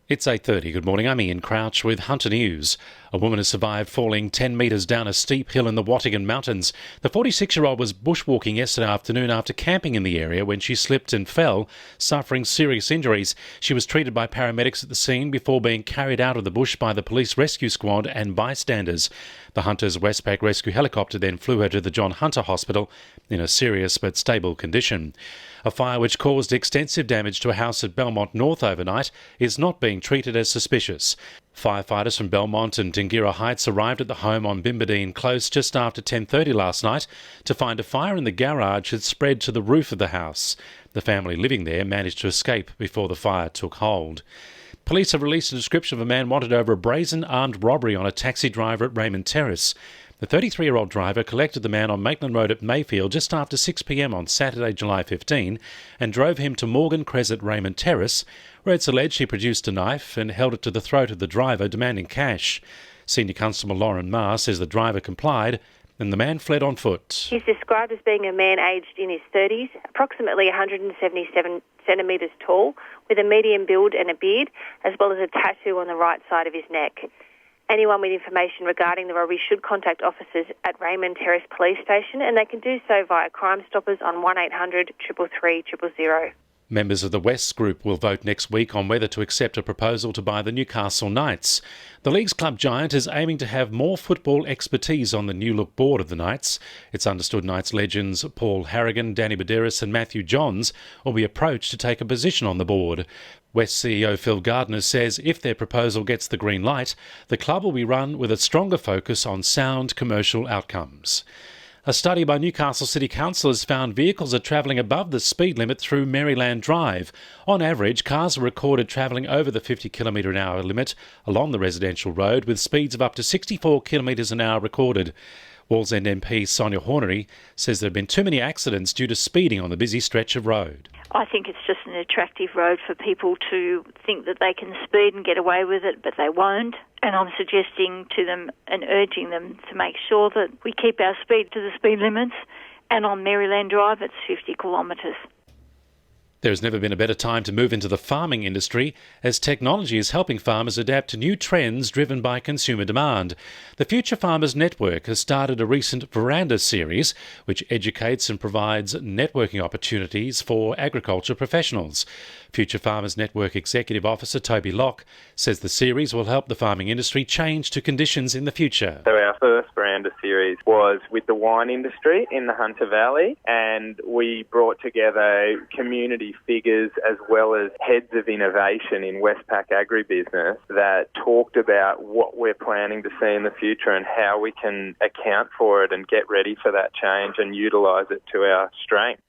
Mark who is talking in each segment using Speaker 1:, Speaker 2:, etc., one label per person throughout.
Speaker 1: It's 8:30. Good morning. I'm Ian Crouch with Hunter News. A woman has survived falling 10 metres down a steep hill in the Wattigan Mountains. The 46-year-old was bushwalking yesterday afternoon after camping in the area when she slipped and fell, suffering serious injuries. She was treated by paramedics at the scene before being carried out of the bush by the police rescue squad and bystanders. The Hunter's Westpac rescue helicopter then flew her to the John Hunter Hospital in a serious but stable condition. A fire which caused extensive damage to a house at Belmont North overnight is not being treated as suspicious. Firefighters from Belmont and Dingira Heights arrived at the home on Bimbadeen Close just after 10:30 last night to find a fire in the garage had spread to the roof of the house. The family living there managed to escape before the fire took hold. Police have released a description of a man wanted over a brazen armed robbery on a taxi driver at Raymond Terrace. The 33-year-old driver collected the man on Maitland Road at Mayfield just after 6 p.m. on Saturday, July 15, and drove him to Morgan Crescent Raymond Terrace, where it's alleged he produced a knife and held it to the throat of the driver, demanding cash. Senior Constable Lauren Marr says the driver complied and the man fled on foot.
Speaker 2: He's described as being a man aged in his 30s, approximately 177 centimetres tall, with a medium build and a beard, as well as a tattoo on the right side of his neck. Anyone with information regarding the robbery should contact officers at Raymond Terrace Police Station, and they can do so via Crime Stoppers on 1800 333 000.
Speaker 1: Members of the West Group will vote next week on whether to accept a proposal to buy the Newcastle Knights. The league's club giant is aiming to have more football expertise on the new-look board of the Knights. It's understood Knights legends Paul Harrigan, Danny Badiris and Matthew Johns will be approached to take a position on the board. West CEO Phil Gardner says if their proposal gets the green light, the club will be run with a stronger focus on sound commercial outcomes. A study by Newcastle City Council has found vehicles are travelling above the speed limit through Maryland Drive. On average, cars are recorded travelling over the 50 km/h limit along the residential road, with speeds of up to 64 km/h recorded. Wallsend MP Sonia Hornery says there have been too many accidents due to speeding on the busy stretch of road.
Speaker 3: I think it's just an attractive road for people to think that they can speed and get away with it, but they won't. And I'm suggesting to them and urging them to make sure that we keep our speed to the speed limits. And on Maryland Drive, it's 50 kilometres.
Speaker 1: There has never been a better time to move into the farming industry, as technology is helping farmers adapt to new trends driven by consumer demand. The Future Farmers Network has started a recent Veranda series, which educates and provides networking opportunities for agriculture professionals. Future Farmers Network Executive Officer Toby Locke says the series will help the farming industry change to conditions in the future.
Speaker 4: So our first Veranda series was with the wine industry in the Hunter Valley, and we brought together community figures as well as heads of innovation in Westpac agribusiness that talked about what we're planning to see in the future and how we can account for it and get ready for that change and utilise it to our strength.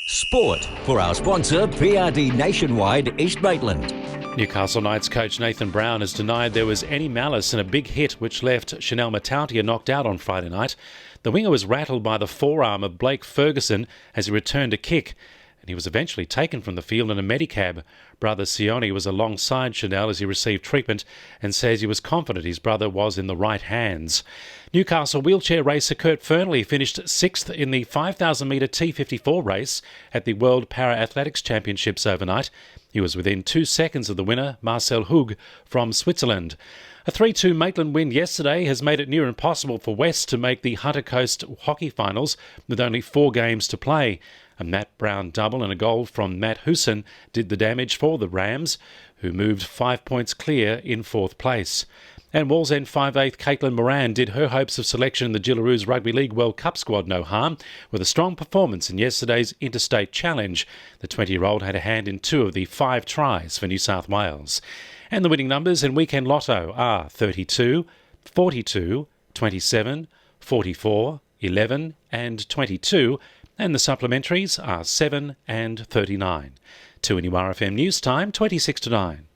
Speaker 5: Sport for our sponsor, PRD Nationwide East Maitland.
Speaker 1: Newcastle Knights coach Nathan Brown has denied there was any malice in a big hit which left Chanel Matautia knocked out on Friday night. The winger was rattled by the forearm of Blake Ferguson as he returned a kick, and he was eventually taken from the field in a medicab. Brother Sione was alongside Chanel as he received treatment and says he was confident his brother was in the right hands. Newcastle wheelchair racer Kurt Fernley finished 6th in the 5,000 metre T54 race at the World Para-Athletics Championships overnight. He was within 2 seconds of the winner, Marcel Hug, from Switzerland. A 3-2 Maitland win yesterday has made it near impossible for West to make the Hunter Coast hockey finals with only 4 games to play. A Matt Brown double and a goal from Matt Husson did the damage for the Rams, who moved 5 points clear in 4th place. And Wallsend 5/8 Caitlin Moran did her hopes of selection in the Gillaroos Rugby League World Cup squad no harm with a strong performance in yesterday's Interstate Challenge. The 20-year-old had a hand in 2 of the 5 tries for New South Wales. And the winning numbers in Weekend Lotto are 32, 42, 27, 44, 11 and 22, and the supplementaries are 7 and 39. 2NURFM News Time, 26 to 9.